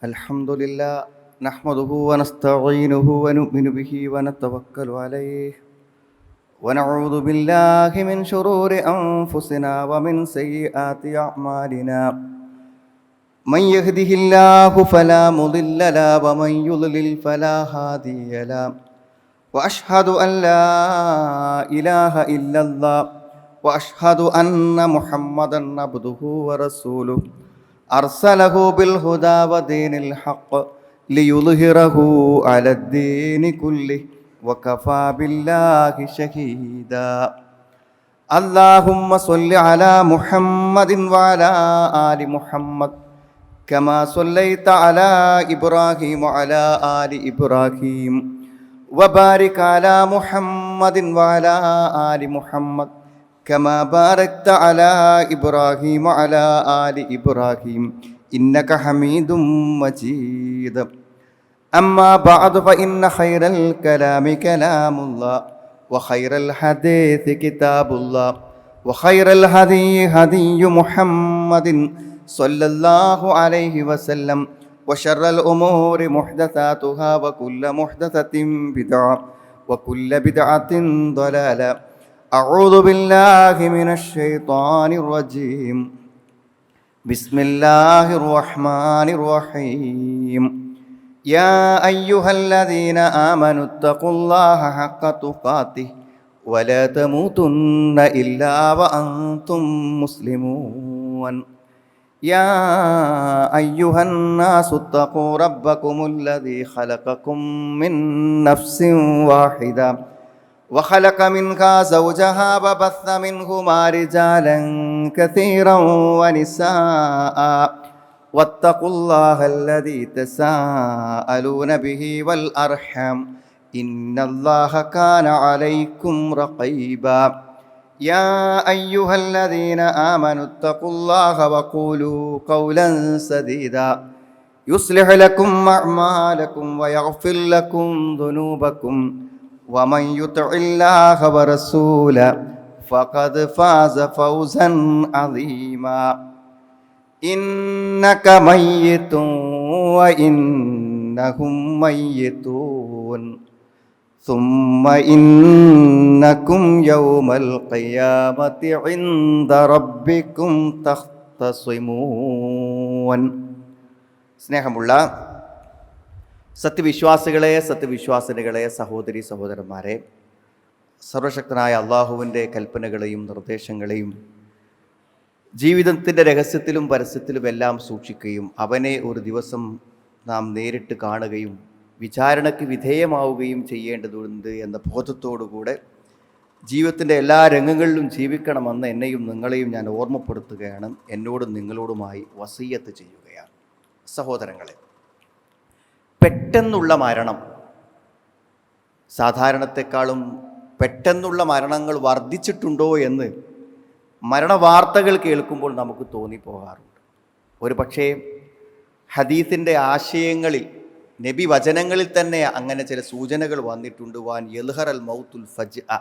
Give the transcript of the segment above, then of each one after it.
الحمد لله نحمده ونستعينه ونؤمن به ونتوكل عليه ونعوذ بالله من شرور أنفسنا ومن سيئات أعمالنا من يهده الله فلا مضل له ومن يضلل فلا هادي له وأشهد أن لا إله إلا الله وأشهد أن محمدا عبده ورسوله أرسله بالهدى ودين الحق ليظهره على الدين كله وكفى بالله شهيدا اللهم صل على محمد وعلى آل محمد كما صليت على إبراهيم وعلى آل إبراهيم وبارك على محمد وعلى آل محمد كما باركت على إبراهيم وعلى آل إبراهيم إنك حميد مجيد أما بعد فإن خير الكلام كلام الله وخير الحديث كتاب الله وخير الهدي هدي محمد صلى الله عليه وسلم وشر الأمور محدثاتها وكل محدثة بدعة وكل بدعة ضلالة أعوذ بالله من الشيطان الرجيم بسم الله الرحمن الرحيم يا أيها الذين آمنوا اتقوا الله حق تقاته ولا تموتن إلا وأنتم مسلمون يا أيها الناس اتقوا ربكم الذي خلقكم من نفس واحدة وخلق منها زوجها وبث منهما رجالا كثيرا ونساء واتقوا الله الذي تساءلون به والأرحام إن الله كان عليكم رقيبا يا أيها الذين آمنوا اتقوا الله وقولوا قولا سديدا يصلح لكم أعمالكم ويغفر لكم ذنوبكم ومن يطع الله ورسوله فقد فاز فوزا عظيما إنك ميت وإنهم ميتون ثم إنكم يوم القيامة عند ربكم تختصمون. സ്നേഹമുള്ള സത്യവിശ്വാസികളെ, സത്യവിശ്വാസിനികളെ, സഹോദരി സഹോദരന്മാരെ, സർവശക്തനായ അള്ളാഹുവിൻ്റെ കൽപ്പനകളെയും നിർദ്ദേശങ്ങളെയും ജീവിതത്തിൻ്റെ രഹസ്യത്തിലും പരസ്യത്തിലുമെല്ലാം സൂക്ഷിക്കുകയും അവനെ ഒരു ദിവസം നാം നേരിട്ട് കാണുകയും വിചാരണയ്ക്ക് വിധേയമാവുകയും ചെയ്യേണ്ടതുണ്ട് എന്ന ബോധത്തോടുകൂടെ ജീവിതത്തിൻ്റെ എല്ലാ രംഗങ്ങളിലും ജീവിക്കണമെന്ന് എന്നെയും നിങ്ങളെയും ഞാൻ ഓർമ്മപ്പെടുത്തുകയാണ്. എന്നോടും നിങ്ങളോടുമായി വസിയ്യത്ത് ചെയ്യുകയാണ്. സഹോദരങ്ങളെ, പെട്ടെന്നുള്ള മരണം, സാധാരണത്തെക്കാളും പെട്ടെന്നുള്ള മരണങ്ങൾ വർദ്ധിച്ചിട്ടുണ്ടോ എന്ന് മരണവാർത്തകൾ കേൾക്കുമ്പോൾ നമുക്ക് തോന്നിപ്പോകാറുണ്ട്. ഒരു പക്ഷേ ഹദീസിൻ്റെ ആശയങ്ങളിൽ, നബി വചനങ്ങളിൽ തന്നെ അങ്ങനെ ചില സൂചനകൾ വന്നിട്ടുണ്ട്. വാൻ യൽഹർ അൽ മൗത്തുൽ ഫജ്അ,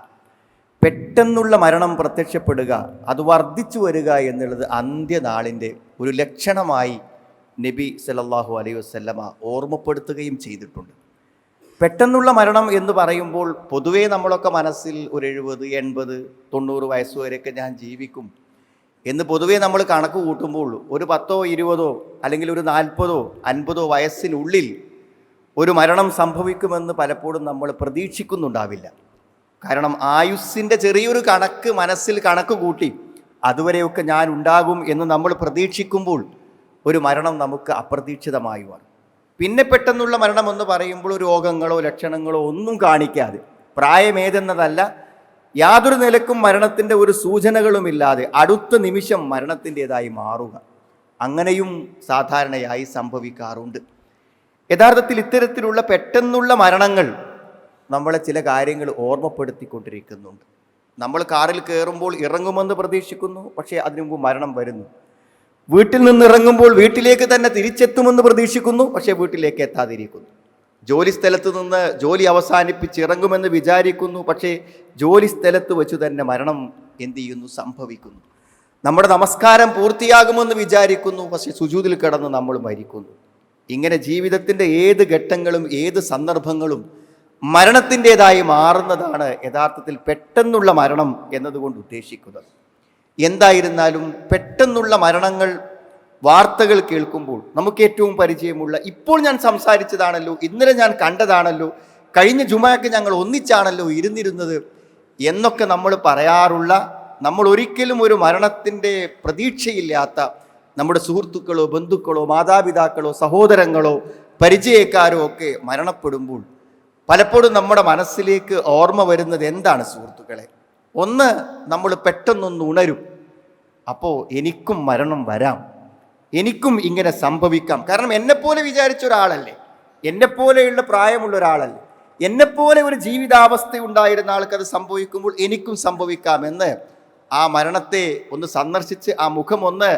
പെട്ടെന്നുള്ള മരണം പ്രത്യക്ഷപ്പെടുക, അത് വർദ്ധിച്ചു വരിക എന്നുള്ളത് അന്ത്യനാളിൻ്റെ ഒരു ലക്ഷണമായി നബി സല്ലല്ലാഹു അലൈഹി വസല്ലമ ഓർമ്മപ്പെടുത്തുകയും ചെയ്തിട്ടുണ്ട്. പെട്ടെന്നുള്ള മരണം എന്ന് പറയുമ്പോൾ പൊതുവേ നമ്മളൊക്കെ മനസ്സിൽ ഒരു 70, 80, 90 വയസ്സുവരെയൊക്കെ ഞാൻ ജീവിക്കും എന്ന് പൊതുവേ നമ്മൾ കണക്ക് കൂട്ടുമ്പോൾ ഒരു 10, 20 അല്ലെങ്കിൽ ഒരു 40, 50 വയസ്സിനുള്ളിൽ ഒരു മരണം സംഭവിക്കുമെന്ന് പലപ്പോഴും നമ്മൾ പ്രതീക്ഷിക്കുന്നുണ്ടാവില്ല. കാരണം ആയുസ്സിൻ്റെ ചെറിയൊരു കണക്ക് മനസ്സിൽ കണക്ക് കൂട്ടി അതുവരെയൊക്കെ ഞാൻ ഉണ്ടാകും എന്ന് നമ്മൾ പ്രതീക്ഷിക്കുമ്പോൾ ഒരു മരണം നമുക്ക് അപ്രതീക്ഷിതമായി വരും. പിന്നെ പെട്ടെന്നുള്ള മരണം എന്ന് പറയുമ്പോൾ രോഗങ്ങളോ ലക്ഷണങ്ങളോ ഒന്നും കാണിക്കാതെ, പ്രായമേതെന്നതല്ല, യാതൊരു നിലക്കും മരണത്തിൻ്റെ ഒരു സൂചനകളുമില്ലാതെ അടുത്ത നിമിഷം മരണത്തിൻ്റെതായി മാറുക, അങ്ങനെയും സാധാരണയായി സംഭവിക്കാറുണ്ട്. യഥാർത്ഥത്തിൽ ഇത്തരത്തിലുള്ള പെട്ടെന്നുള്ള മരണങ്ങൾ നമ്മളെ ചില കാര്യങ്ങൾ ഓർമ്മപ്പെടുത്തിക്കൊണ്ടിരിക്കുന്നുണ്ട്. നമ്മൾ കാറിൽ കയറുമ്പോൾ ഇറങ്ങുമെന്ന് പ്രതീക്ഷിക്കുന്നു, പക്ഷേ അതിനു മുമ്പ് മരണം വരുന്നു. വീട്ടിൽ നിന്ന് ഇറങ്ങുമ്പോൾ വീട്ടിലേക്ക് തന്നെ തിരിച്ചെത്തുമെന്ന് പ്രതീക്ഷിക്കുന്നു, പക്ഷേ വീട്ടിലേക്ക് എത്താതിരിക്കുന്നു. ജോലി സ്ഥലത്ത് നിന്ന് ജോലി അവസാനിപ്പിച്ച് ഇറങ്ങുമെന്ന് വിചാരിക്കുന്നു, പക്ഷേ ജോലി സ്ഥലത്ത് വെച്ച് തന്നെ മരണം എന്ത് ചെയ്യുന്നു, സംഭവിക്കുന്നു. നമ്മുടെ നമസ്കാരം പൂർത്തിയാകുമെന്ന് വിചാരിക്കുന്നു, പക്ഷേ സുജൂദിൽ കിടന്ന് നമ്മൾ മരിക്കുന്നു. ഇങ്ങനെ ജീവിതത്തിൻ്റെ ഏത് ഘട്ടങ്ങളും ഏത് സന്ദർഭങ്ങളും മരണത്തിൻ്റെതായി മാറുന്നതാണ് യഥാർത്ഥത്തിൽ പെട്ടെന്നുള്ള മരണം എന്നതുകൊണ്ട് ഉദ്ദേശിക്കുന്നത്. എന്തായിരുന്നാലും പെട്ടെന്നുള്ള മരണങ്ങൾ വാർത്തകൾ കേൾക്കുമ്പോൾ നമുക്ക് ഏറ്റവും പരിചയമുള്ള, ഇപ്പോൾ ഞാൻ സംസാരിച്ചതാണല്ലോ, ഇന്നലെ ഞാൻ കണ്ടതാണല്ലോ, കഴിഞ്ഞ ജുമയ്ക്ക് ഞങ്ങൾ ഒന്നിച്ചാണല്ലോ ഇരുന്നിരുന്നത് എന്നൊക്കെ നമ്മൾ പറയാറുള്ള, നമ്മൾ ഒരിക്കലും ഒരു മരണത്തിൻ്റെ പ്രതീക്ഷയില്ലാത്ത നമ്മുടെ സുഹൃത്തുക്കളോ ബന്ധുക്കളോ മാതാപിതാക്കളോ സഹോദരങ്ങളോ പരിചയക്കാരോ ഒക്കെ മരണപ്പെടുമ്പോൾ പലപ്പോഴും നമ്മുടെ മനസ്സിലേക്ക് ഓർമ്മ വരുന്നത് എന്താണ് സുഹൃത്തുക്കളെ? ഒന്ന്, നമ്മൾ പെട്ടെന്നൊന്ന് ഉണരും, അപ്പോൾ എനിക്കും മരണം വരാം, എനിക്കും ഇങ്ങനെ സംഭവിക്കാം. കാരണം എന്നെപ്പോലെ വിചാരിച്ച ഒരാളല്ലേ, എന്നെപ്പോലെയുള്ള പ്രായമുള്ള ഒരാളല്ലേ, എന്നെപ്പോലെ ഒരു ജീവിതാവസ്ഥ ഉണ്ടായിരുന്ന ആൾക്കത് സംഭവിക്കുമ്പോൾ എനിക്കും സംഭവിക്കാമെന്ന് ആ മരണത്തെ ഒന്ന് സന്ദർശിച്ച് ആ മുഖം ഒന്ന്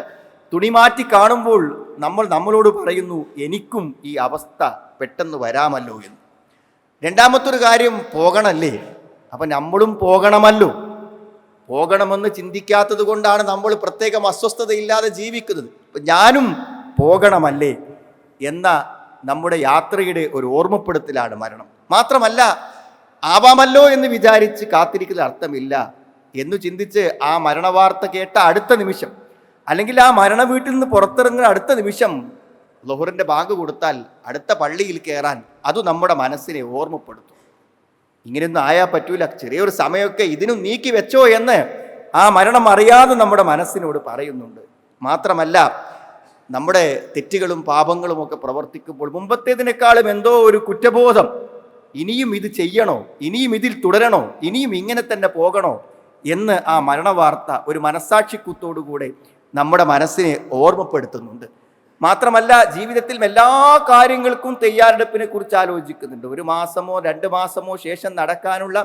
തുണിമാറ്റി കാണുമ്പോൾ നമ്മളോട് പറയുന്നു, എനിക്കും ഈ അവസ്ഥ പെട്ടെന്ന് വരാമല്ലോ എന്ന്. രണ്ടാമത്തൊരു കാര്യം, പോകണമല്ലേ, അപ്പം നമ്മളും പോകണമല്ലോ. പോകണമെന്ന് ചിന്തിക്കാത്തത് കൊണ്ടാണ് നമ്മൾ പ്രത്യേകം അസ്വസ്ഥതയില്ലാതെ ജീവിക്കുന്നത്. ഞാനും പോകണമല്ലേ എന്ന നമ്മുടെ യാത്രയുടെ ഒരു ഓർമ്മപ്പെടുത്തലാണ് മരണം. മാത്രമല്ല, ആവാമല്ലോ എന്ന് വിചാരിച്ച് കാത്തിരിക്കുന്ന അർത്ഥമില്ല എന്ന് ചിന്തിച്ച് ആ മരണവാർത്ത കേട്ട അടുത്ത നിമിഷം, അല്ലെങ്കിൽ ആ മരണ വീട്ടിൽ നിന്ന് പുറത്തിറങ്ങുന്ന അടുത്ത നിമിഷം ളുഹറിൻ്റെ ബാങ്ക് കൊടുത്താൽ അടുത്ത പള്ളിയിൽ കയറാൻ അത് നമ്മുടെ മനസ്സിനെ ഓർമ്മപ്പെടുത്തും. ഇങ്ങനെയൊന്നും ആയാൽ പറ്റൂല, ചെറിയൊരു സമയമൊക്കെ ഇതിനും നീക്കി വെച്ചോ എന്ന് ആ മരണം അറിയാതെ നമ്മുടെ മനസ്സിനോട് പറയുന്നുണ്ട്. മാത്രമല്ല, നമ്മുടെ തെറ്റുകളും പാപങ്ങളും ഒക്കെ പ്രവർത്തിക്കുമ്പോൾ മുമ്പത്തേതിനേക്കാളും എന്തോ ഒരു കുറ്റബോധം, ഇനിയും ഇത് ചെയ്യണോ, ഇനിയും ഇതിൽ തുടരണോ, ഇനിയും ഇങ്ങനെ തന്നെ പോകണോ എന്ന് ആ മരണവാർത്ത ഒരു മനസ്സാക്ഷിക്കുത്തോടുകൂടെ നമ്മുടെ മനസ്സിനെ ഓർമ്മപ്പെടുത്തുന്നുണ്ട്. മാത്രമല്ല, ജീവിതത്തിൽ എല്ലാ കാര്യങ്ങൾക്കും തയ്യാറെടുപ്പിനെ കുറിച്ച് ആലോചിക്കുന്നുണ്ട്. 1 മാസമോ 2 മാസമോ ശേഷം നടക്കാനുള്ള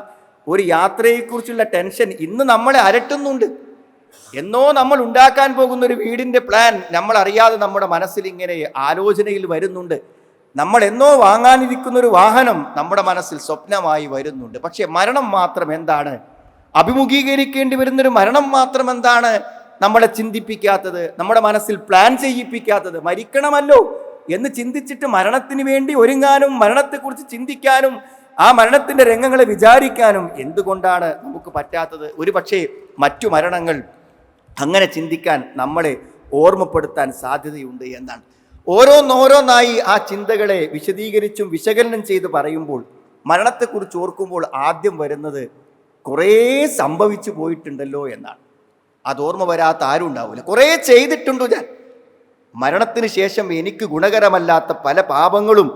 ഒരു യാത്രയെക്കുറിച്ചുള്ള ടെൻഷൻ ഇന്ന് നമ്മളെ അലട്ടുന്നുണ്ട്. എന്നോ നമ്മൾ ഉണ്ടാക്കാൻ പോകുന്ന ഒരു വീടിൻ്റെ പ്ലാൻ നമ്മൾ അറിയാതെ നമ്മുടെ മനസ്സിൽ ഇങ്ങനെ ആലോചനയിൽ വരുന്നുണ്ട്. നമ്മൾ എന്നോ വാങ്ങാനിരിക്കുന്ന ഒരു വാഹനം നമ്മുടെ മനസ്സിൽ സ്വപ്നമായി വരുന്നുണ്ട്. പക്ഷേ മരണം മാത്രം എന്താണ് അഭിമുഖീകരിക്കേണ്ടി വരുന്നൊരു മരണം മാത്രം എന്താണ് നമ്മളെ ചിന്തിപ്പിക്കാത്തത്, നമ്മുടെ മനസ്സിൽ പ്ലാൻ ചെയ്യിപ്പിക്കാത്തത്? മരിക്കണമല്ലോ എന്ന് ചിന്തിച്ചിട്ട് മരണത്തിന് വേണ്ടി ഒരുങ്ങാനും മരണത്തെക്കുറിച്ച് ചിന്തിക്കാനും ആ മരണത്തിൻ്റെ രംഗങ്ങളെ വിചാരിക്കാനും എന്തുകൊണ്ടാണ് നമുക്ക് പറ്റാത്തത്? ഒരു പക്ഷേ മറ്റു മരണങ്ങൾ അങ്ങനെ ചിന്തിക്കാൻ നമ്മളെ ഓർമ്മപ്പെടുത്താൻ സാധ്യതയുണ്ട് എന്നാണ്. ഓരോന്നോരോന്നായി ആ ചിന്തകളെ വിശദീകരിച്ചും വിശകലനം ചെയ്ത് പറയുമ്പോൾ മരണത്തെക്കുറിച്ച് ഓർക്കുമ്പോൾ ആദ്യം വരുന്നത് കുറേ സംഭവിച്ചു പോയിട്ടുണ്ടല്ലോ എന്നാണ്. അതോർമ്മ വരാത്ത ആരും ഉണ്ടാവില്ല. കുറേ ചെയ്തിട്ടുണ്ടോ ഞാൻ, മരണത്തിന് ശേഷം എനിക്ക് ഗുണകരമല്ലാത്ത പല പാപങ്ങളും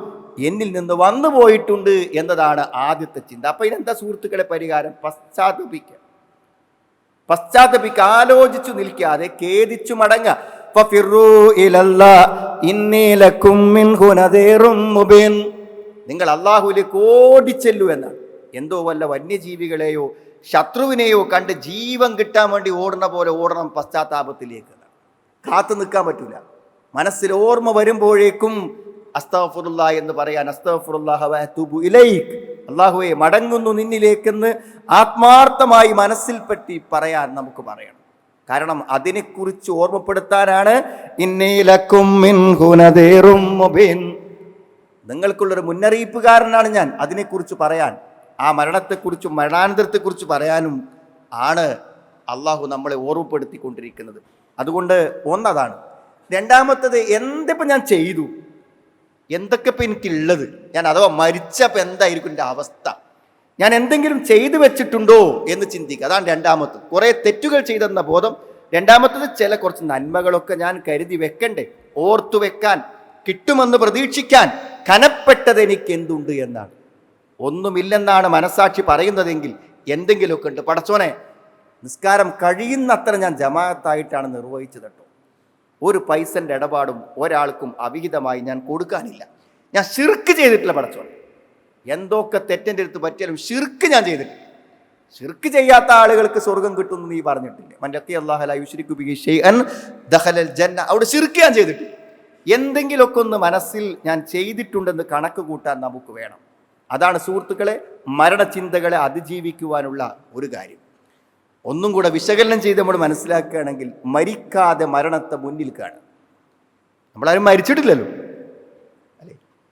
എന്നിൽ നിന്ന് വന്നു പോയിട്ടുണ്ട് എന്നതാണ് ആദ്യത്തെ ചിന്ത. അപ്പം ഇതിനെന്താ സുഹൃത്തുക്കളെ പരിഹാരം? പശ്ചാത്തപിക്കുക, ആലോചിച്ചു നിൽക്കാതെ ഖേദിച്ചു മടങ്ങുക. നിങ്ങൾ അല്ലാഹുവിലേക്ക് ഓടിച്ചെല്ലു എന്നാണ്. എന്തോ വല്ല വന്യജീവികളെയോ ശത്രുവിനെയോ കണ്ട് ജീവൻ കിട്ടാൻ വേണ്ടി ഓടുന്ന പോലെ ഓടണം പശ്ചാത്താപത്തിലേക്ക്. കാത്തു നിൽക്കാൻ പറ്റൂല. മനസ്സിൽ ഓർമ്മ വരുമ്പോഴേക്കും അസ്തഗ്ഫിറുല്ലാ എന്ന് പറയാൻ, അസ്തഗ്ഫിറുല്ലാഹ വ അതൂബു ഇലൈക്, അല്ലാഹുവേ മടങ്ങുന്നു നിന്നിലേക്കെന്ന് ആത്മാർത്ഥമായി മനസ്സിൽപ്പെട്ടി പറയാൻ നമുക്ക് പറയണം. കാരണം അതിനെക്കുറിച്ച് ഓർമ്മപ്പെടുത്താനാണ് ഇന്നീ ലക്കും മിൻഹു നദീറും മുബീൻ, നിങ്ങൾക്കുള്ളൊരു മുന്നറിയിപ്പുകാരനാണ് ഞാൻ. അതിനെക്കുറിച്ച് പറയാൻ, ആ മരണത്തെക്കുറിച്ചും മരണാനന്തരത്തെക്കുറിച്ച് പറയാനും ആണ് അള്ളാഹു നമ്മളെ ഓർമ്മപ്പെടുത്തിക്കൊണ്ടിരിക്കുന്നത്. അതുകൊണ്ട് ഒന്നതാണ്. രണ്ടാമത്തത്, എന്തിപ്പോൾ ഞാൻ ചെയ്തു, എന്തൊക്കെ ഇപ്പം എനിക്കുള്ളത്, ഞാൻ അഥവാ മരിച്ചപ്പോൾ എന്തായിരിക്കും എൻ്റെ അവസ്ഥ, ഞാൻ എന്തെങ്കിലും ചെയ്തു വെച്ചിട്ടുണ്ടോ എന്ന് ചിന്തിക്കുക. അതാണ് രണ്ടാമത്തത്. കുറേ തെറ്റുകൾ ചെയ്തെന്ന ബോധം. രണ്ടാമത്തത്, കുറച്ച് നന്മകളൊക്കെ ഞാൻ കരുതി വെക്കണ്ടേ, ഓർത്തു വെക്കാൻ, കിട്ടുമെന്ന് പ്രതീക്ഷിക്കാൻ കനപ്പെട്ടത് എനിക്ക് എന്തുണ്ട് എന്നാണ്. ഒന്നുമില്ലെന്നാണ് മനസാക്ഷി പറയുന്നതെങ്കിൽ എന്തെങ്കിലുമൊക്കെ ഉണ്ട്. പടച്ചോനെ, നിസ്കാരം കഴിയുന്നത്ര ഞാൻ ജമാഅത്തായിട്ടാണ് നിർവഹിച്ചത് കേട്ടോ, ഒരു പൈസൻ്റെ ഇടപാടും ഒരാൾക്കും അവിഹിതമായി ഞാൻ കൊടുക്കാനില്ല, ഞാൻ ശിർക്ക് ചെയ്തിട്ടില്ല പടച്ചോനെ. എന്തൊക്കെ തെറ്റിൻ്റെ അടുത്ത് പറ്റിയാലും ശിർക്ക് ഞാൻ ചെയ്തിട്ടില്ല. ശിർക്ക് ചെയ്യാത്ത ആളുകൾക്ക് സ്വർഗം കിട്ടുമെന്ന് നീ പറഞ്ഞിട്ടില്ലേ? മൻഅത്തി അല്ലാഹ ലാ യുശ്രികു ബിഹി ഷൈഅൻ ദഖലൽ ജന്ന. അവിടെ ശിർക്ക് ഞാൻ ചെയ്തിട്ടില്ല. എന്തെങ്കിലുമൊക്കെ ഒന്ന് മനസ്സിൽ ഞാൻ ചെയ്തിട്ടുണ്ടെന്ന് കണക്ക് കൂട്ടാൻ നമുക്ക് വേണം. അതാണ് സുഹൃത്തുക്കളെ മരണചിന്തകളെ അതിജീവിക്കുവാനുള്ള ഒരു കാര്യം. ഒന്നും കൂടെ വിശകലനം ചെയ്ത് നമ്മൾ മനസ്സിലാക്കുകയാണെങ്കിൽ, മരിക്കാതെ മരണത്തെ മുന്നിൽ കാണും. നമ്മളാരും മരിച്ചിട്ടില്ലല്ലോ,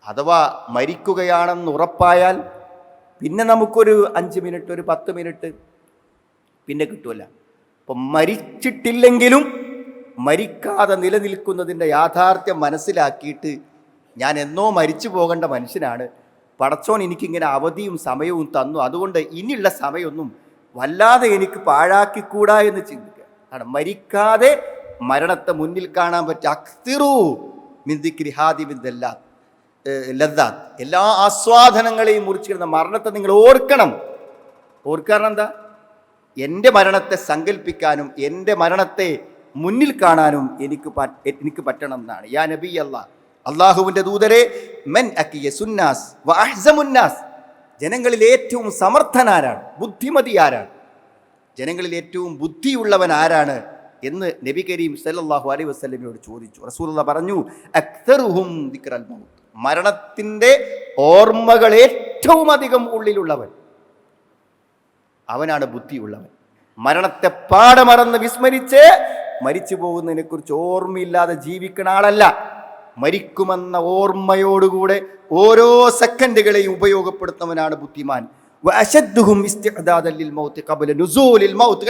അഥവാ മരിക്കുകയാണെന്ന് ഉറപ്പായാൽ പിന്നെ നമുക്കൊരു 5 മിനിറ്റ്, ഒരു 10 മിനിറ്റ് പിന്നെ കിട്ടുമല്ല. അപ്പം മരിച്ചിട്ടില്ലെങ്കിലും മരിക്കാതെ നിലനിൽക്കുന്നതിൻ്റെ യാഥാർത്ഥ്യം മനസ്സിലാക്കിയിട്ട് ഞാൻ എന്നോ മരിച്ചു പോകേണ്ട മനുഷ്യനാണ്, പടച്ചോൻ എനിക്കിങ്ങനെ അവധിയും സമയവും തന്നു, അതുകൊണ്ട് ഇനിയുള്ള സമയമൊന്നും വല്ലാതെ എനിക്ക് പാഴാക്കിക്കൂടാ എന്ന് ചിന്തിക്കുക. കാരണം മരിക്കാതെ മരണത്തെ മുന്നിൽ കാണാൻ പറ്റുക. അക്തിറു മിന്ദിക്രി ഹാദിബിന്ദല്ലാ ലദ്ദാത്ത്, എല്ലാ ആസ്വാദനങ്ങളെയും മുറിച്ചിരുന്ന മരണത്തെ നിങ്ങൾ ഓർക്കണം. ഓർക്കണം എന്താ? എൻ്റെ മരണത്തെ സങ്കല്പിക്കാനും എൻ്റെ മരണത്തെ മുന്നിൽ കാണാനും എനിക്ക് പറ്റണം എന്നാണ്. യാ നബി അല്ലാഹ്, അള്ളാഹുവിൻ്റെ ദൂതരെ, മൻ അക്കിയ സുന്നാസ് വ അഹ്സമുന്നാസ്, ജനങ്ങളിൽ ഏറ്റവും സമർത്ഥനാരാണ്, ബുദ്ധിമതി ആരാണ്, ജനങ്ങളിൽ ഏറ്റവും ബുദ്ധിയുള്ളവൻ ആരാണ് എന്ന് നബി കരീം സല്ലല്ലാഹു അലൈഹി വസല്ലമയോട് ചോദിച്ചു. റസൂലുള്ളാഹി പറഞ്ഞു, അക്തറുഹും ദിക്റൽ മൗത്ത്, മരണത്തിൻ്റെ ഓർമ്മകൾ ഏറ്റവും അധികം ഉള്ളിലുള്ളവൻ അവനാണ് ബുദ്ധിയുള്ളവൻ. മരണത്തെ പാടമറന്ന് വിസ്മരിച്ച് മരിച്ചു പോകുന്നതിനെ കുറിച്ച് ഓർമ്മയില്ലാതെ ജീവിക്കുന്ന ആളല്ല. മരിക്കുമെന്ന ഓർമ്മയോടുകൂടെ ഓരോ സെക്കൻഡുകളെയും ഉപയോഗപ്പെടുത്തുന്നവനാണ് ബുദ്ധിമാൻ.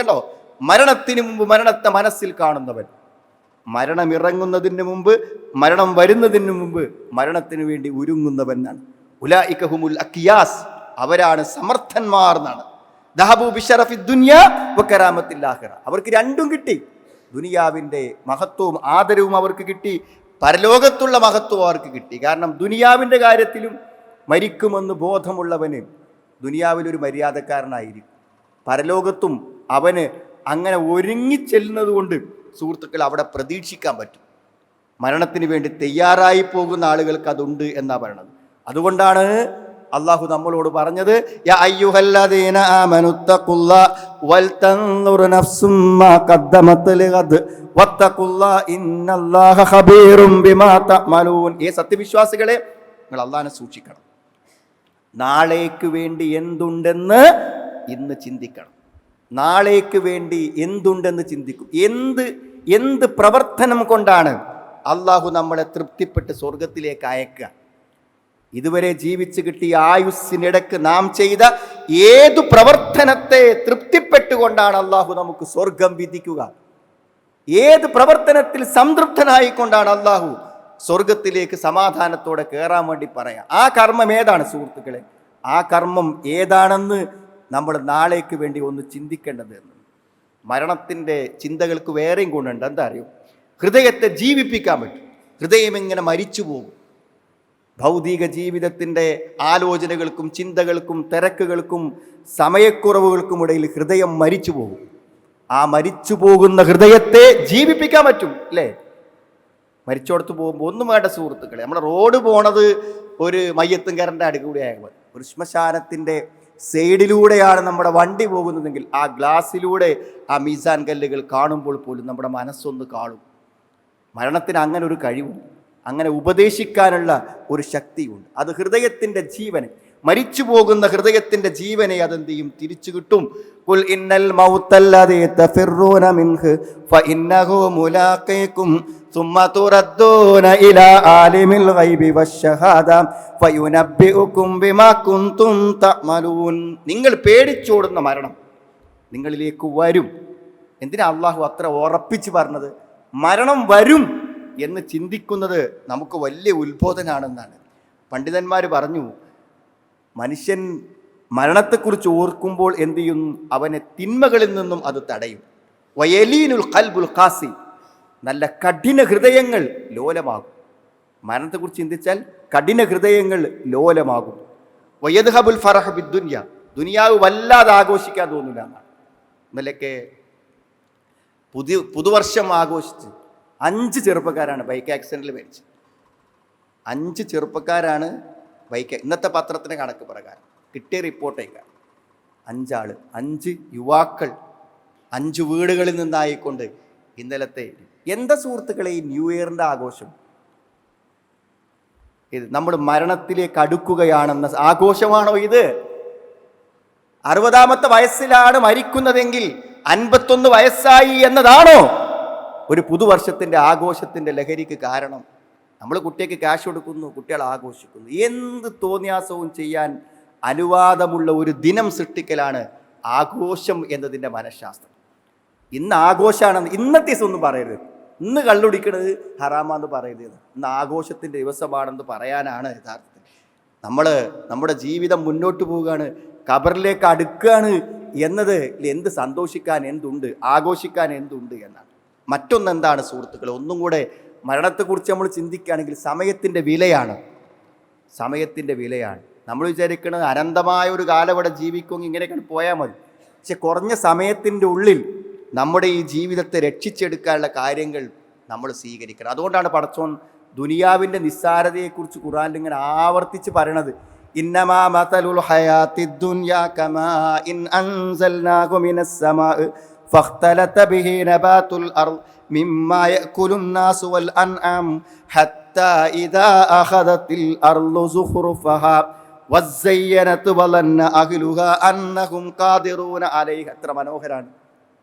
കണ്ടോ, മരണത്തിന് മുമ്പ് മരണത്തെ മനസ്സിൽ കാണുന്നവൻ, മരണം ഇറങ്ങുന്നതിന് മുമ്പ്, മരണം വരുന്നതിന് മുമ്പ് മരണത്തിന് വേണ്ടി ഒരുങ്ങുന്നവൻ എന്നാണ്. ഉലൈക ഹുമുൽ അഖിയാസ്, അവരാണ് സമർത്ഥന്മാർ എന്നാണ്. ദഹബു ബിശറഫി ദുനിയ വകറാമത്തിൽ ആഖിറ, അവർക്ക് രണ്ടും കിട്ടി. ദുനിയാവിൻ്റെ മഹത്വവും ആദരവും അവർക്ക് കിട്ടി, പരലോകത്തുള്ള മഹത്വം അവർക്ക് കിട്ടി. കാരണം ദുനിയാവിൻ്റെ കാര്യത്തിലും മരിക്കുമെന്ന് ബോധമുള്ളവന് ദുനിയാവിലൊരു മര്യാദക്കാരനായിരിക്കും, പരലോകത്തും അവന് അങ്ങനെ ഒരുങ്ങിച്ചെല്ലുന്നത് കൊണ്ട് സുഹൃത്തുക്കൾ അവിടെ പ്രതീക്ഷിക്കാൻ പറ്റും. മരണത്തിന് വേണ്ടി തയ്യാറായി പോകുന്ന ആളുകൾക്ക് അതുണ്ട് എന്നാ പറയണത്. അതുകൊണ്ടാണ് അള്ളാഹു നമ്മളോട് പറഞ്ഞത്, യാ അയ്യുഹല്ലദീന ആമനുത്തഖുല്ലാഹ വൽതൻദുർ നഫ്സും മാ ഖദ്ദമത് ലിഗദ് വത്തഖുല്ലാഹ ഇന്നല്ലാഹ ഖബീറും ബിമാ തഅമലൂൻ. സത്യവിശ്വാസികളെ, നിങ്ങൾ അള്ളാഹനെ സൂക്ഷിക്കണം. നാളേക്ക് വേണ്ടി എന്തുണ്ടെന്ന് ഇന്ന് ചിന്തിക്കണം. നാളേക്ക് വേണ്ടി എന്തുണ്ടെന്ന് ചിന്തിക്കും. എന്ത് പ്രവർത്തനം കൊണ്ടാണ് അള്ളാഹു നമ്മളെ തൃപ്തിപ്പെട്ട് സ്വർഗത്തിലേക്ക് അയക്കുക? ഇതുവരെ ജീവിച്ചു കിട്ടിയ ആയുസ്സിനിടക്ക് നാം ചെയ്ത ഏതു പ്രവർത്തനത്തെ തൃപ്തിപ്പെട്ടുകൊണ്ടാണ് അള്ളാഹു നമുക്ക് സ്വർഗം വിധിക്കുക? ഏത് പ്രവർത്തനത്തിൽ സംതൃപ്തനായിക്കൊണ്ടാണ് അള്ളാഹു സ്വർഗത്തിലേക്ക് സമാധാനത്തോടെ കയറാൻ വേണ്ടി പറയാം? ആ കർമ്മം ഏതാണ് സുഹൃത്തുക്കളെ? ആ കർമ്മം ഏതാണെന്ന് നമ്മൾ നാളേക്ക് വേണ്ടി ഒന്ന് ചിന്തിക്കേണ്ടത്. മരണത്തിൻ്റെ ചിന്തകൾക്ക് വേറെയും ഗുണമുണ്ട്. എന്താ അറിയോ? ഹൃദയത്തെ ജീവിപ്പിക്കാൻ പറ്റും. ഹൃദയം ഇങ്ങനെ മരിച്ചു പോകും. ഭൗതിക ജീവിതത്തിൻ്റെ ആലോചനകൾക്കും ചിന്തകൾക്കും തിരക്കുകൾക്കും സമയക്കുറവുകൾക്കും ഇടയിൽ ഹൃദയം മരിച്ചു പോകും. ആ മരിച്ചു പോകുന്ന ഹൃദയത്തെ ജീവിപ്പിക്കാൻ പറ്റും അല്ലേ? മരിച്ചോടത്ത് പോകുമ്പോൾ ഒന്നും വേണ്ട സുഹൃത്തുക്കളെ, നമ്മുടെ റോഡ് പോണത് ഒരു മയ്യത്തും കരൻ്റെ അടുക്കൂടെയാകുമ്പോൾ, ഒരു ശ്മശാനത്തിൻ്റെ സൈഡിലൂടെയാണ് നമ്മുടെ വണ്ടി പോകുന്നതെങ്കിൽ ആ ഗ്ലാസ്സിലൂടെ ആ മീസാൻ കല്ലുകൾ കാണുമ്പോൾ പോലും നമ്മുടെ മനസ്സൊന്ന് കാണും. മരണത്തിന് അങ്ങനെ ഒരു കഴിവുണ്ട്, അങ്ങനെ ഉപദേശിക്കാനുള്ള ഒരു ശക്തിയുണ്ട്. അത് ഹൃദയത്തിൻ്റെ ജീവനെ, മരിച്ചു പോകുന്ന ഹൃദയത്തിൻ്റെ ജീവനെ അതെന്ത് ചെയ്യും? തിരിച്ചു കിട്ടും. ഖുൽ ഇന്നൽ മൗതല്ലദീ തഫിറൂന മിൻഹു ഫഇന്നഹു മുലാഖീകും സുമ്മ തുറദ്ദൂന ഇലാ ആലിമിൽ ഗൈബി വശഹാദ ഫയുനബ്ബിഉകും ബിമാ കുൻതും തഅമലൂൻ. നിങ്ങൾ പേടിച്ചോടുന്ന മരണം നിങ്ങളിലേക്ക് വരും. എന്തിനാ അള്ളാഹു അത്ര ഉറപ്പിച്ച് പറഞ്ഞത്? മരണം വരും എന്ന് ചിന്തിക്കുന്നത് നമുക്ക് വലിയ ഉത്ബോധനാണെന്നാണ്. പണ്ഡിതന്മാർ പറഞ്ഞു, മനുഷ്യൻ മരണത്തെക്കുറിച്ച് ഓർക്കുമ്പോൾ എന്തു ചെയ്യും? അവനെ തിന്മകളിൽ നിന്നും അത് തടയും. വയലീനുൽ ഖൽബുൽ ഖാസി, നല്ല കഠിന ഹൃദയങ്ങൾ ലോലമാകും. മരണത്തെക്കുറിച്ച് ചിന്തിച്ചാൽ കഠിന ഹൃദയങ്ങൾ ലോലമാകും. വയദ്ഹബുൽ ഫറഹ് ബിദ്ദുനിയ, ദുനിയാവ് വല്ലാതെ ആഘോഷിക്കാൻ തോന്നില്ല എന്നാണ്. ഇന്നലൊക്കെ പുതുവർഷം ആഘോഷിച്ച് 5 ചെറുപ്പക്കാരാണ് ബൈക്ക് ആക്സിഡൻറ്റിൽ മരിച്ചത്. 5 ചെറുപ്പക്കാരാണ് ബൈക്ക്, ഇന്നത്തെ പത്രത്തിൻ്റെ കണക്ക് പ്രകാരം കിട്ടിയ റിപ്പോർട്ടേക്കാണ് 5 ആള്, 5 യുവാക്കൾ, 5 വീടുകളിൽ നിന്നായിക്കൊണ്ട് ഇന്നലത്തെ. എന്താ സുഹൃത്തുക്കളെ ഈ ന്യൂ ഇയറിൻ്റെ ആഘോഷം? ഇത് നമ്മൾ മരണത്തിലേക്ക് അടുക്കുകയാണെന്ന ആഘോഷമാണോ ഇത്? 60ാമത്തെ വയസ്സിലാണ് മരിക്കുന്നതെങ്കിൽ 51 വയസ്സായി എന്നതാണോ ഒരു പുതുവർഷത്തിൻ്റെ ആഘോഷത്തിൻ്റെ ലഹരിക്ക് കാരണം? നമ്മൾ കുട്ടിക്ക് ക്യാഷ് കൊടുക്കുന്നു, കുട്ടികൾ ആഘോഷിക്കുന്നു. എന്ത് തോന്നിയാസവും ചെയ്യാൻ അനുവാദമുള്ള ഒരു ദിനം സൃഷ്ടിക്കലാണ് ആഘോഷം എന്നതിൻ്റെ മനഃശാസ്ത്രം. ഇന്ന് ആഘോഷമാണെന്ന് ഇന്നത്തെ ദിവസം ഒന്നും പറയരുത്. ഇന്ന് കള്ളുടിക്കണത് ഹറാമാന്ന് പറയരുത്. ഇന്ന് ആഘോഷത്തിൻ്റെ ദിവസമാണെന്ന് പറയാനാണ് യഥാർത്ഥത്തിൽ നമ്മുടെ ജീവിതം മുന്നോട്ട് പോവുകയാണ്, ഖബറിലേക്ക് അടുക്കുകയാണ് എന്നത് എന്ത് സന്തോഷിക്കാൻ എന്തുണ്ട്, ആഘോഷിക്കാൻ എന്തുണ്ട് എന്നാണ്. മറ്റൊന്നെന്താണ് സുഹൃത്തുക്കൾ, ഒന്നും കൂടെ മരണത്തെക്കുറിച്ച് നമ്മൾ ചിന്തിക്കുകയാണെങ്കിൽ സമയത്തിൻ്റെ വിലയാണ്. നമ്മൾ വിചാരിക്കുന്നത് അനന്തമായ ഒരു കാലം ഇവിടെ ജീവിക്കുമെങ്കിൽ ഇങ്ങനെയൊക്കെ പോയാൽ മതി. പക്ഷെ കുറഞ്ഞ സമയത്തിൻ്റെ ഉള്ളിൽ നമ്മുടെ ഈ ജീവിതത്തെ രക്ഷിച്ചെടുക്കാനുള്ള കാര്യങ്ങൾ നമ്മൾ സ്വീകരിക്കണം. അതുകൊണ്ടാണ് പടച്ചോൻ ദുനിയാവിൻ്റെ നിസ്സാരതയെക്കുറിച്ച് ഖുർആനിൽ ഇങ്ങനെ ആവർത്തിച്ച് പറയണത്. ഇന്നമാ മതലുൽ ഹയാത്തിദ് ദുനിയാ കമാ ഇൻ അൻസൽനാഹു മിനസ് സമാഇ ഫഖ്തലത ബിഹി നബാതുൽ അർദ് മിമ്മാ യഅകുലുൻ നാസു വൽ അൻആം ഹത്താ ഇദാ അഖദത്തിൽ അർളു സുഖ്റുഫഹാ വസ്സയ്യനത് വലന്ന അഹ്ലുഹാ അന്നഹും ഖാദിറൂന അലൈഹ. എത്ര മനോഹരാണ്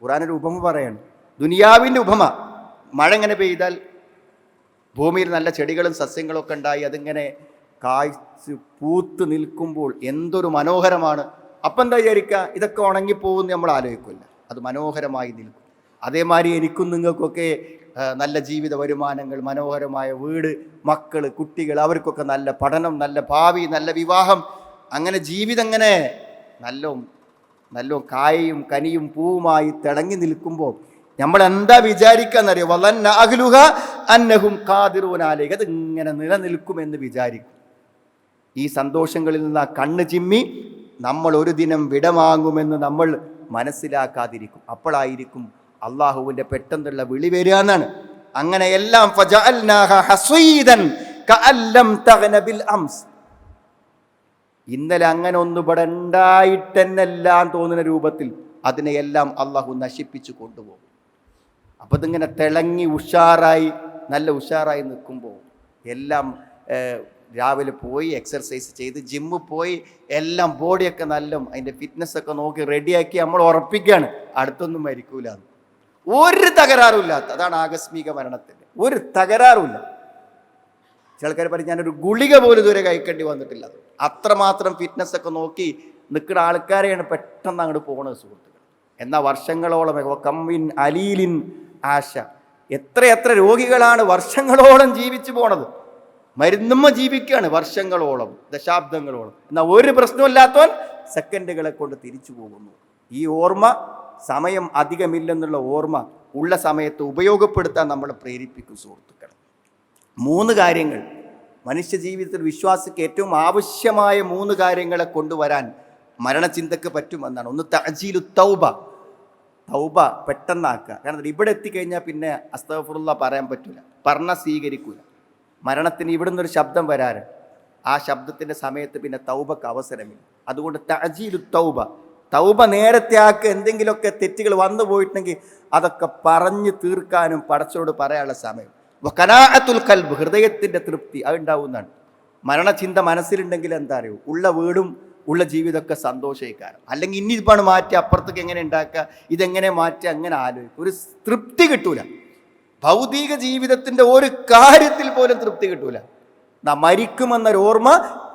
ഖുർആനൊരു ഉപമ പറയാണ്, ദുനിയാവിൻ്റെ ഉപമ. മഴ ഇങ്ങനെ പെയ്താൽ ഭൂമിയിൽ നല്ല ചെടികളും സസ്യങ്ങളും ഒക്കെ ഉണ്ടായി അതിങ്ങനെ കായ്ച്ച് പൂത്ത് നിൽക്കുമ്പോൾ എന്തൊരു മനോഹരമാണ്. അപ്പം എന്താ വിചാരിക്കുക, ഇതൊക്കെ ഉണങ്ങിപ്പോകുമെന്ന് നമ്മൾ ആലോചിക്കില്ല. അത് മനോഹരമായി നിൽക്കും. അതേമാതിരി എനിക്കും നിങ്ങൾക്കൊക്കെ നല്ല ജീവിത വരുമാനങ്ങൾ, മനോഹരമായ വീട്, മക്കൾ, കുട്ടികൾ, അവർക്കൊക്കെ നല്ല പഠനം, നല്ല ഭാവി, നല്ല വിവാഹം, അങ്ങനെ ജീവിതം ഇങ്ങനെ നല്ല കായയും കനിയും പൂവുമായി തിളങ്ങി നിൽക്കുമ്പോൾ നമ്മൾ എന്താ വിചാരിക്കാന്നറിയോ, വലന്ന അഹ്ലുഹ അന്നഹും ഖാദിറൂന അലൈഹി. അത് ഇങ്ങനെ നിലനിൽക്കുമെന്ന് വിചാരിക്കും. ഈ സന്തോഷങ്ങളിൽ നിന്ന് ആ കണ്ണ് ചിമ്മി നമ്മൾ ഒരു ദിനം വിടവാങ്ങുമെന്ന് നമ്മൾ മനസ്സിലാക്കാതിരിക്കും. അപ്പോഴായിരിക്കും അള്ളാഹുവിൻ്റെ പെട്ടെന്നുള്ള വിളി വരിക എന്നാണ്. അങ്ങനെ എല്ലാം ഫജഅൽനാഹ ഹസീദൻ കഅല്ലം തഗ്ന ബിൽ അംസ്. ഇന്നലെ അങ്ങനെ ഒന്ന് ഇവിടെ ഉണ്ടായിട്ടെന്നെല്ലാം തോന്നുന്ന രൂപത്തിൽ അതിനെയെല്ലാം അള്ളാഹു നശിപ്പിച്ചു കൊണ്ടുപോകും. അപ്പം ഇതിങ്ങനെ തിളങ്ങി നല്ല ഉഷാറായി നിൽക്കുമ്പോൾ എല്ലാം രാവിലെ പോയി എക്സർസൈസ് ചെയ്ത് ജിമ്മിൽ പോയി എല്ലാം ബോഡിയൊക്കെ നല്ല അതിൻ്റെ ഫിറ്റ്നസ്സൊക്കെ നോക്കി റെഡിയാക്കി നമ്മൾ ഉറപ്പിക്കുകയാണ് അടുത്തൊന്നും മരിക്കൂല. ഒരു തകരാറുമില്ലാത്ത, അതാണ് ആകസ്മിക മരണത്തിൻ്റെ ഒരു തകരാറുമില്ല. ചില ആൾക്കാർ പറയും ഞാനൊരു ഗുളിക പോലും ഇതുവരെ കഴിക്കേണ്ടി വന്നിട്ടില്ല. അത്രമാത്രം ഫിറ്റ്നസ്സൊക്കെ നോക്കി നിൽക്കുന്ന ആൾക്കാരെയാണ് പെട്ടെന്ന് അങ്ങോട്ട് പോകുന്നത് സുഹൃത്തുക്കൾ. എന്നാൽ വർഷങ്ങളോളം കമ്മിൻ അലീലിൻ ആശ, എത്ര രോഗികളാണ് വർഷങ്ങളോളം ജീവിച്ചു പോണത്. മരുന്നുമ്മ ജീവിക്കുകയാണ് വർഷങ്ങളോളം, ദശാബ്ദങ്ങളോളം. എന്നാൽ ഒരു പ്രശ്നമില്ലാത്തവൻ സെക്കൻഡുകളെ കൊണ്ട് തിരിച്ചു പോകുന്നു. ഈ ഓർമ്മ, സമയം അധികമില്ലെന്നുള്ള ഓർമ്മ ഉള്ള സമയത്ത് ഉപയോഗപ്പെടുത്താൻ നമ്മളെ പ്രേരിപ്പിക്കും സുഹൃത്തുക്കൾ. 3 കാര്യങ്ങൾ മനുഷ്യ ജീവിതത്തിൽ വിശ്വാസിക്ക് ഏറ്റവും ആവശ്യമായ 3 കാര്യങ്ങളെ കൊണ്ടുവരാൻ മരണചിന്തക്ക് പറ്റുമെന്നാണ്. ഒന്ന് തഅജീലു തൗബ പെട്ടെന്നാക്കുക. കാരണം ഇവിടെ എത്തിക്കഴിഞ്ഞാൽ പിന്നെ അസ്തഗ്ഫിറുല്ലാഹ് പറയാൻ പറ്റില്ല, പറഞ്ഞാൽ സ്വീകരിക്കൂല. മരണത്തിന് ഇവിടുന്ന് ഒരു ശബ്ദം വരാറ്, ആ ശബ്ദത്തിൻ്റെ സമയത്ത് പിന്നെ തൗബക്ക് അവസരമില്ല. അതുകൊണ്ട് തഅജീലു തൗബ നേരത്തെ ആക്കുക. എന്തെങ്കിലുമൊക്കെ തെറ്റുകൾ വന്നു പോയിട്ടുണ്ടെങ്കിൽ അതൊക്കെ പറഞ്ഞു തീർക്കാനും പടച്ചോട് പറയാനുള്ള സമയം. ഖനാഅത്തുൽ ഖൽബ്, ഹൃദയത്തിൻ്റെ തൃപ്തി അതുണ്ടാവുന്നതാണ്. മരണചിന്ത മനസ്സിലുണ്ടെങ്കിൽ എന്താ അറിയൂ, ഉള്ള വീടും ഉള്ള ജീവിതമൊക്കെ സന്തോഷിക്കാനും. അല്ലെങ്കിൽ ഇനി ഇപ്പാണ് മാറ്റി അപ്പുറത്തേക്ക് എങ്ങനെ ഉണ്ടാക്കുക, ഇതെങ്ങനെ മാറ്റി, അങ്ങനെ ആലോചിക്കും. ഒരു തൃപ്തി കിട്ടൂല. ഭൗതിക ജീവിതത്തിൻ്റെ ഒരു കാര്യത്തിൽ പോലും തൃപ്തി കിട്ടൂല. മരിക്കുമെന്നൊരു ഓർമ്മ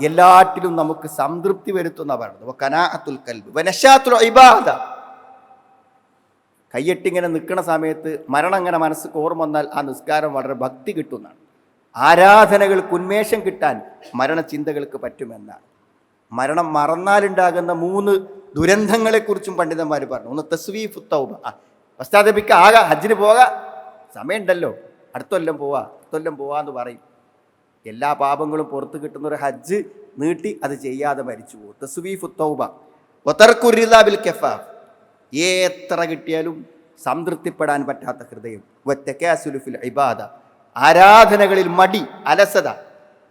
എല്ലാറ്റിലും നമുക്ക് സംതൃപ്തി വരുത്തുന്ന പറയുന്നത്. ഖനാഅത്തുൽ ഖൽബ് വനശാത്തുൽ ഇബാദ, കയ്യെട്ടിങ്ങനെ നിൽക്കുന്ന സമയത്ത് മരണം ഇങ്ങനെ മനസ്സിക്ക് ഓർമ്മ വന്നാൽ ആ നിസ്കാരം വളരെ ഭക്തി കിട്ടുന്നതാണ്. ആരാധനകൾക്ക് ഉന്മേഷം കിട്ടാൻ മരണചിന്തകൾക്ക് പറ്റുമെന്നാണ്. മരണം മറന്നാലുണ്ടാകുന്ന 3 ദുരന്തങ്ങളെക്കുറിച്ചും പണ്ഡിതന്മാർ പറഞ്ഞു. ഒന്ന് തസ്വീഫു തൗബ, പശ്ചാത്തപിക്കുക, ആകെ ഹജ്ജിന് പോകാം, സമയമുണ്ടല്ലോ, അടുത്തൊല്ലം പോവാന്ന് പറയും. എല്ലാ പാപങ്ങളും പുറത്ത് കിട്ടുന്ന ഒരു ഹജ്ജ് നീട്ടി അത് ചെയ്യാതെ മരിച്ചു പോകും. തസ്വീഫു തൗബ വതർക്കുർ റിളാ ബിൽ കഫാഫ്, എത്ര കിട്ടിയാലും സംതൃപ്തിപ്പെടാൻ പറ്റാത്ത ഹൃദയം. വതകാസുലു ഫിൽ ഇബാദ, ആരാധനകളിൽ മടി, അലസത,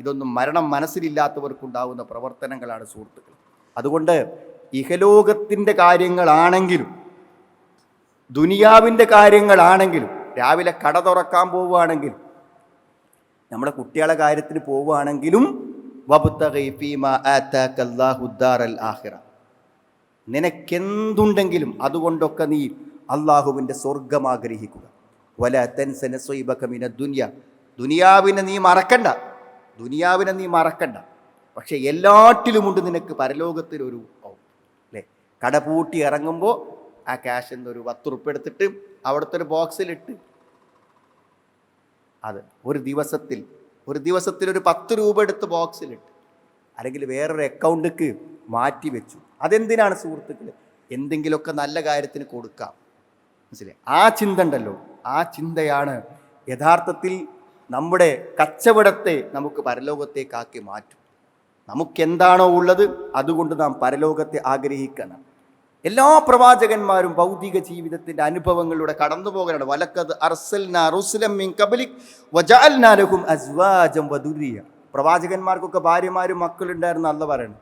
ഇതൊന്നും മരണം മനസ്സിലില്ലാത്തവർക്കുണ്ടാവുന്ന പ്രവർത്തനങ്ങളാണ് സുഹൃത്തുക്കൾ. അതുകൊണ്ട് ഇഹലോകത്തിൻ്റെ കാര്യങ്ങളാണെങ്കിലും ദുനിയാവിൻ്റെ കാര്യങ്ങളാണെങ്കിലും, രാവിലെ കട തുറക്കാൻ പോവുകയാണെങ്കിലും, നമ്മുടെ കുട്ടികളെ കാര്യത്തിന് പോവുകയാണെങ്കിലും, വബ്തഗി ഫീമാ ആതാകല്ലാഹു ദാറൽ ആഖിറ, നിനക്കെന്തുണ്ടെങ്കിലും അതുകൊണ്ടൊക്കെ നീ അള്ളാഹുവിൻ്റെ സ്വർഗം ആഗ്രഹിക്കുക. വലാ തൻസ നസീബക മിനദ് ദുനിയ, ദുനിയാവിനെ നീ മറക്കണ്ട. പക്ഷെ എല്ലാറ്റിലുമുണ്ട് നിനക്ക് പരലോകത്തിലൊരു അല്ലേ. കട പൂട്ടി ഇറങ്ങുമ്പോൾ ആ ക്യാഷ് എന്നൊരു 10 ഉറുപ്പ്യ എടുത്തിട്ട് അവിടുത്തെ ഒരു ബോക്സിലിട്ട്, അത് ഒരു ദിവസത്തിൽ ഒരു 10 രൂപ എടുത്ത് ബോക്സിലിട്ട്, അല്ലെങ്കിൽ വേറൊരു അക്കൗണ്ടിക്ക് മാറ്റി വെച്ചു. അതെന്തിനാണ് സുഹൃത്തുക്കളെ? എന്തെങ്കിലുമൊക്കെ നല്ല കാര്യത്തിന് കൊടുക്കാം. മനസ്സിലായി? ആ ചിന്ത ഉണ്ടല്ലോ, ആ ചിന്തയാണ് യഥാർത്ഥത്തിൽ നമ്മുടെ കച്ചവടത്തെ നമുക്ക് പരലോകത്തേക്കാക്കി മാറ്റും. നമുക്കെന്താണോ ഉള്ളത് അതുകൊണ്ട് നാം പരലോകത്തെ ആഗ്രഹിക്കണം. എല്ലാ പ്രവാചകന്മാരും ഭൗതിക ജീവിതത്തിൻ്റെ അനുഭവങ്ങളിലൂടെ കടന്നു പോകാനാണ്. വലഖദ് അർസൽനാ റുസുലൻ മിൻ ഖബ്ലിക് വജഅൽനാ ലഹും അസ്വാജൻ വദുരിയ. പ്രവാചകന്മാർക്കൊക്കെ ഭാര്യമാരും മക്കളുണ്ടായിരുന്നു അല്ല പറയണം.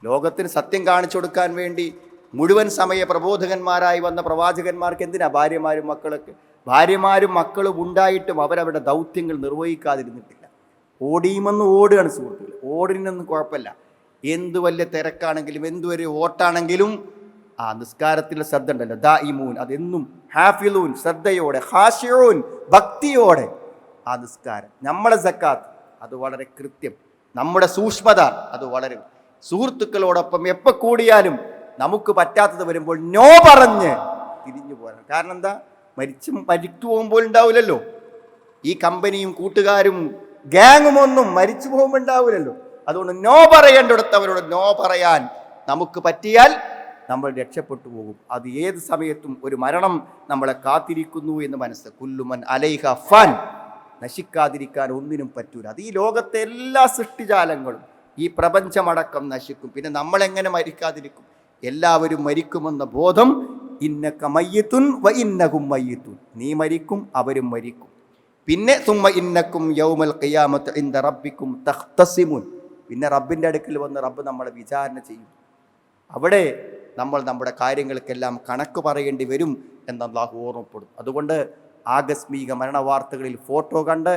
ലോകത്തിന് സത്യം കാണിച്ചു കൊടുക്കാൻ വേണ്ടി മുഴുവൻ സമയ പ്രബോധകന്മാരായി വന്ന പ്രവാചകന്മാർക്ക് എന്തിനാ ഭാര്യമാരും മക്കളും ഉണ്ടായിട്ടും അവരവരുടെ ദൗത്യങ്ങൾ നിർവഹിക്കാതിരുന്നിട്ടില്ല. ഓടുകയാണ് സുഹൃത്തുക്കൾ. ഓടിനൊന്നും കുഴപ്പമില്ല. എന്ത് വലിയ തിരക്കാണെങ്കിലും എന്ത് വലിയ ഓട്ടാണെങ്കിലും ആ നിസ്കാരത്തിലെ ശ്രദ്ധ ഉണ്ടല്ലോ, ദാഇമൂൻ, അതെന്നും ഹാഫിലൂൻ, ശ്രദ്ധയോടെ, ഖാശിഊൻ, ഭക്തിയോടെ ആ നിസ്കാരം. നമ്മളെ സക്കാത്ത് അത് വളരെ കൃത്യം, നമ്മുടെ സൂക്ഷ്മത അത് വളരെ. സുഹൃത്തുക്കളോടൊപ്പം എപ്പോൾ കൂടിയാലും നമുക്ക് പറ്റാത്തത് വരുമ്പോൾ നോ പറഞ്ഞ് തിരിഞ്ഞു പോരാ. കാരണം എന്താ? മരിച്ചു പോകുമ്പോൾ ഉണ്ടാവില്ലല്ലോ. ഈ കമ്പനിയും കൂട്ടുകാരും ഗ്യാങ്ങുമൊന്നും മരിച്ചു പോകുമ്പോൾ ഉണ്ടാവില്ലല്ലോ. അതുകൊണ്ട് നോ പറയേണ്ടിടത്തവരോട് നോ പറയാൻ നമുക്ക് പറ്റിയാൽ നമ്മൾ രക്ഷപ്പെട്ടു പോകും. അത് ഏത് സമയത്തും ഒരു മരണം നമ്മളെ കാത്തിരിക്കുന്നു എന്ന് മനസ്സിലാക്കുക. കുല്ലുമൻ അലൈഹ ഫാൻ, നശിക്കാതിരിക്കാൻ ഒന്നിനും പറ്റൂല. അത് ഈ ലോകത്തെ എല്ലാ സൃഷ്ടിജാലങ്ങളും ഈ പ്രപഞ്ചമടക്കം നശിക്കും. പിന്നെ നമ്മളെങ്ങനെ മരിക്കാതിരിക്കും? എല്ലാവരും മരിക്കുമെന്ന ബോധം. ഇന്നക മയ്യിത്തുൻ വ ഇന്നഹും മയ്യിത്തുൻ, നീ മരിക്കും അവരും മരിക്കും. പിന്നെ സുമ്മ ഇന്നക്കും യൗമൽ ഖിയാമത്തി ഇൻദ റബ്ബിക്കും തഖ്തസിമുൻ, പിന്നെ റബ്ബിൻ്റെ അടുക്കൽ വന്ന് റബ്ബ് നമ്മളെ വിചാരണ ചെയ്യും. അവിടെ നമ്മൾ നമ്മുടെ കാര്യങ്ങൾക്കെല്ലാം കണക്ക് പറയേണ്ടി വരും എന്ന് അല്ലാഹു ഓർമ്മപ്പെടും. അതുകൊണ്ട് ആകസ്മിക മരണ വാർത്തകളിൽ ഫോട്ടോ കണ്ട്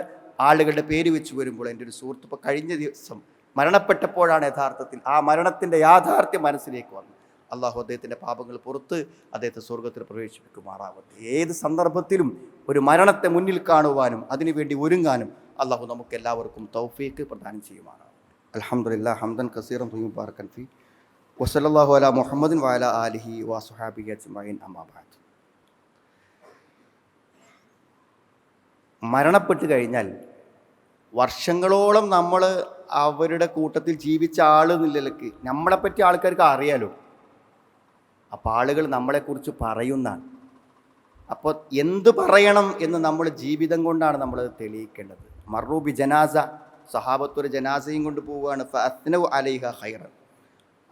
ആളുകളുടെ പേര് വെച്ച് വരുമ്പോൾ, എൻ്റെ ഒരു സുഹൃത്ത് ഇപ്പോൾ കഴിഞ്ഞ ദിവസം മരണപ്പെട്ടപ്പോഴാണ് യഥാർത്ഥത്തിൽ ആ മരണത്തിൻ്റെ യാഥാർത്ഥ്യം മനസ്സിലേക്ക് വന്നത്. അള്ളാഹു അദ്ദേഹത്തിൻ്റെ പാപങ്ങൾ പുറത്ത് അദ്ദേഹത്തെ സ്വർഗത്തിൽ പ്രവേശിപ്പിക്കുമാറാവട്ടെ. ഏത് സന്ദർഭത്തിലും ഒരു മരണത്തെ മുന്നിൽ കാണുവാനും അതിനുവേണ്ടി ഒരുങ്ങാനും അള്ളാഹു നമുക്ക് എല്ലാവർക്കും തൗഫീഖ് പ്രദാനം ചെയ്യുമാറാവട്ടെ. അൽഹംദുലില്ലാഹ് ഹംദൻ കസീറൻ ത്വയ്യിബൻ ബാറകൻ ഫീ വസല്ലല്ലാഹു അലാ മുഹമ്മദിൻ വഅലാ ആലിഹി വസ്വഹാബിഹി അജ്മഈൻ. അമ്മാ ബഅദ്. മരണപ്പെട്ട് കഴിഞ്ഞാൽ വർഷങ്ങളോളം നമ്മൾ അവരുടെ കൂട്ടത്തിൽ ജീവിച്ച ആളെന്നില്ലക്ക് നമ്മളെപ്പറ്റി ആൾക്കാർക്ക് അറിയാലോ. അപ്പോൾ ആളുകൾ നമ്മളെക്കുറിച്ച് പറയുന്നതാണ്. അപ്പോൾ എന്ത് പറയണം എന്ന് നമ്മൾ ജീവിതം കൊണ്ടാണ് നമ്മളത് തെളിയിക്കേണ്ടത്. മർറൂബി ജനാസ, സഹാബത്തൊരു ജനാസയും കൊണ്ട് പോവുകയാണ്. ഫഅസ്നഉ അലൈഹ ഖൈറൻ.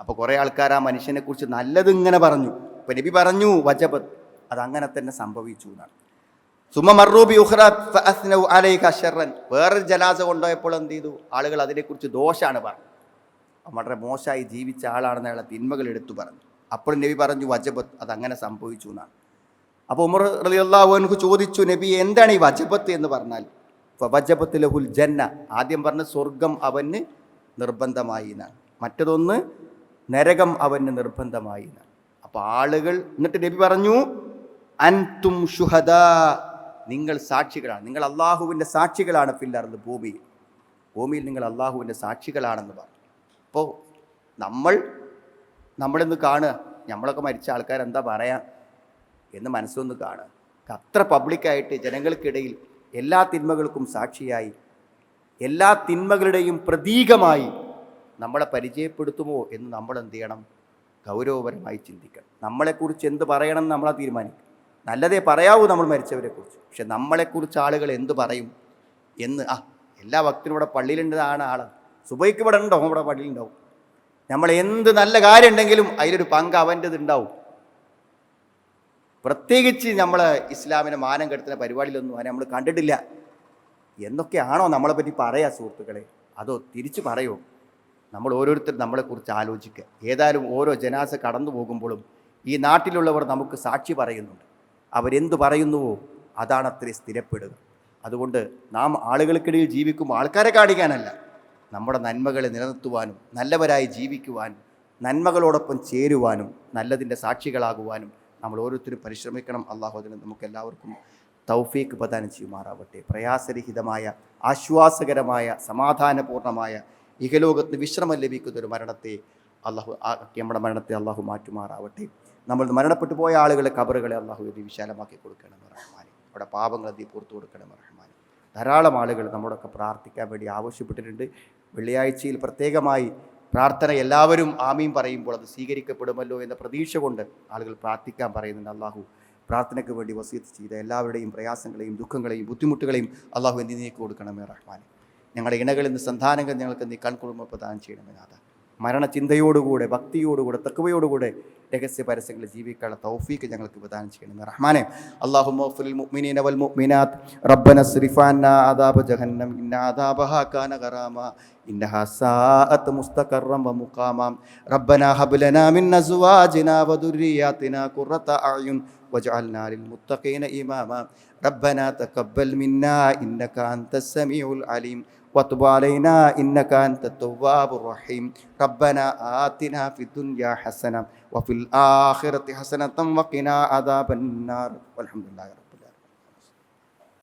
അപ്പോൾ കുറേ ആൾക്കാർ ആ മനുഷ്യനെക്കുറിച്ച് നല്ലത് ഇങ്ങനെ പറഞ്ഞു. അപ്പോൾ നബി പറഞ്ഞു വജബത്ത്, അതങ്ങനെ തന്നെ സംഭവിച്ചു എന്നാണ്. സുമ മർറൂബി ഉഖ്റ ഫഅസ്നഉ അലൈഹ ശർറൻ. വേറൊരു ജനാസ കൊണ്ടുപോയപ്പോൾ എന്ത് ചെയ്തു? ആളുകൾ അതിനെക്കുറിച്ച് ദോഷമാണ് പറഞ്ഞു. വളരെ മോശമായി ജീവിച്ച ആളാണെന്ന് അയാളെ തിന്മകൾ എടുത്തു പറഞ്ഞു. അപ്പോൾ നബി പറഞ്ഞു വജബത്ത്, അതങ്ങനെ സംഭവിച്ചു എന്നാണ്. അപ്പോൾ ഉമർ റളിയല്ലാഹു അൻഹു ചോദിച്ചു, നബി എന്താണ് ഈ വജബത്ത് എന്ന് പറഞ്ഞാൽ? വജബത്ത് ലഹുൽ ജന്ന, ആദ്യം പറഞ്ഞ സ്വർഗം അവന് നിർബന്ധമായി എന്നാണ്. മറ്റതൊന്ന് നരകം അവന് നിർബന്ധമായി എന്നാണ്. അപ്പോൾ ആളുകൾ, എന്നിട്ട് നബി പറഞ്ഞു അൻതും ശുഹദാ, നിങ്ങൾ സാക്ഷികളാണ്, നിങ്ങൾ അള്ളാഹുവിൻ്റെ സാക്ഷികളാണ്. ഫില്ലർദ്, ഭൂമിയിൽ നിങ്ങൾ അള്ളാഹുവിൻ്റെ സാക്ഷികളാണെന്ന് പറഞ്ഞു. അപ്പോൾ നമ്മളിന്ന് കാണുക, നമ്മളൊക്കെ മരിച്ച ആൾക്കാരെന്താ പറയാ എന്ന് മനസ്സൊന്ന് കാണുക. അത്ര പബ്ലിക്കായിട്ട് ജനങ്ങൾക്കിടയിൽ എല്ലാ തിന്മകൾക്കും സാക്ഷിയായി, എല്ലാ തിന്മകളുടെയും പ്രതീകമായി നമ്മളെ പരിചയപ്പെടുത്തുമോ എന്ന് നമ്മൾ എന്ത് ചെയ്യണം? ഗൗരവപരമായി ചിന്തിക്കണം. നമ്മളെക്കുറിച്ച് എന്ത് പറയണം എന്ന് നമ്മളെ തീരുമാനിക്കും. നല്ലതേ പറയാവൂ നമ്മൾ മരിച്ചവരെക്കുറിച്ച്. പക്ഷെ നമ്മളെക്കുറിച്ച് ആളുകൾ എന്ത് പറയും എന്ന് എല്ലാ ഭക്തനും ഇവിടെ പള്ളിയിലുണ്ടാണ് ആൾ. സുബൈക്ക് ഇവിടെ ഉണ്ടോ? ഇവിടെ പള്ളിയിലുണ്ടാവും. നമ്മൾ എന്ത് നല്ല കാര്യം ഉണ്ടെങ്കിലും അതിലൊരു പങ്ക് അവൻ്റെത് ഉണ്ടാവും. പ്രത്യേകിച്ച് നമ്മൾ ഇസ്ലാമിനെ മാനം കെടുത്തുന്ന പരിപാടിയിലൊന്നും അതിനെ നമ്മൾ കണ്ടിട്ടില്ല. എന്നൊക്കെയാണോ നമ്മളെപ്പറ്റി പറയാ സുഹൃത്തുക്കളെ? അതോ തിരിച്ചു പറയോ? നമ്മൾ ഓരോരുത്തരും നമ്മളെക്കുറിച്ച് ആലോചിക്കുക. ഏതായാലും ഓരോ ജനാസ കടന്നു പോകുമ്പോഴും ഈ നാട്ടിലുള്ളവർ നമുക്ക് സാക്ഷി പറയുന്നുണ്ട്. അവരെന്ത് പറയുന്നുവോ അതാണ് അത്രയും സ്ഥിരപ്പെടുക. അതുകൊണ്ട് നാം ആളുകൾക്കിടയിൽ ജീവിക്കുമ്പോൾ ആൾക്കാരെ കാണിക്കാനല്ല, നമ്മുടെ നന്മകളെ നിലനിർത്തുവാനും നല്ലവരായി ജീവിക്കുവാനും നന്മകളോടൊപ്പം ചേരുവാനും നല്ലതിൻ്റെ സാക്ഷികളാകുവാനും നമ്മൾ ഓരോരുത്തരും പരിശ്രമിക്കണം. അള്ളാഹു അതിന് നമുക്ക് എല്ലാവർക്കും തൗഫീഖ് പ്രദാനം ചെയ്യുമാറാവട്ടെ. പ്രയാസരഹിതമായ ആശ്വാസകരമായ സമാധാനപൂർണ്ണമായ ഇഹലോകത്ത് വിശ്രമം ലഭിക്കുന്ന ഒരു മരണത്തെ നമ്മുടെ മരണത്തെ അള്ളാഹു മാറ്റുമാറാവട്ടെ. നമ്മൾ മരണപ്പെട്ടു പോയ ആളുകളെ ഖബറുകളെ അള്ളാഹു ഇത് വിശാലമാക്കി കൊടുക്കണം റഹ്മാനെ. അവിടെ പാപങ്ങൾ നീ പുറത്തു കൊടുക്കണം റഹ്മാനെ. ധാരാളം ആളുകൾ നമ്മളൊക്കെ പ്രാർത്ഥിക്കാൻ വേണ്ടി ആവശ്യപ്പെട്ടിട്ടുണ്ട്. വെള്ളിയാഴ്ചയിൽ പ്രത്യേകമായി പ്രാർത്ഥന എല്ലാവരും ആമീൻ പറയുമ്പോൾ അത് സ്വീകരിക്കപ്പെടുമല്ലോ എന്ന പ്രതീക്ഷ കൊണ്ട് ആളുകൾ പ്രാർത്ഥിക്കാൻ പറയുന്നുണ്ട്. അള്ളാഹു പ്രാർത്ഥനയ്ക്ക് വേണ്ടി വസീയത്ത് ചെയ്ത എല്ലാവരുടെയും പ്രയാസങ്ങളെയും ദുഃഖങ്ങളെയും ബുദ്ധിമുട്ടുകളെയും അള്ളാഹു നീ നീക്കി കൊടുക്കണമേ റഹ്മാനെ. ഞങ്ങളുടെ ഇണകളിൽ നിന്ന് സന്താനങ്ങൾ ഞങ്ങൾക്ക് നീ കൺകുളിർമ പ്രദാനം ചെയ്യണമേ നാഥ. മരണചിന്തയോടുകൂടെ ഭക്തിയോടുകൂടെ തഖ്വയോടുകൂടെ രഹസ്യ പരസ്യങ്ങളിൽ ജീവിക്കാനുള്ള തൗഫീഖ് ഞങ്ങൾക്ക് പ്രദാനം ചെയ്യണമേ റഹ്മാനെ. അല്ലാഹുമ്മ ഗ്ഫിറിൽ മുഅ്മിനീന വൽ മുഅ്മിനാത്ത് റബ്ബന സ്രിഫ് അന്നാ അദാബ ജഹന്നം ഇന്ന അദാബഹാ കാന ഗറാമ ഇന്നഹാ സാഅത് മുസ്തഖറൻ വ മുഖാമ റബ്ബനാ ഹബ് ലനാ മിൻ അസ്വാജിനാ വ ദുർരിയ്യാതിനാ ഖുർറത അഅ്യുൻ വജ്അൽനാ ലിൽ മുത്തഖീന ഇമാമ റബ്ബനാ തഖബ്ബൽ മിന്നാ ഇന്നക അൻതസ് സമീഉൽ അലീം وتب علينا إنك أنت التواب الرحيم ربنا آتنا في الدنيا حسنة وفي الآخرة حسنة وقنا عذاب النار والحمد لله.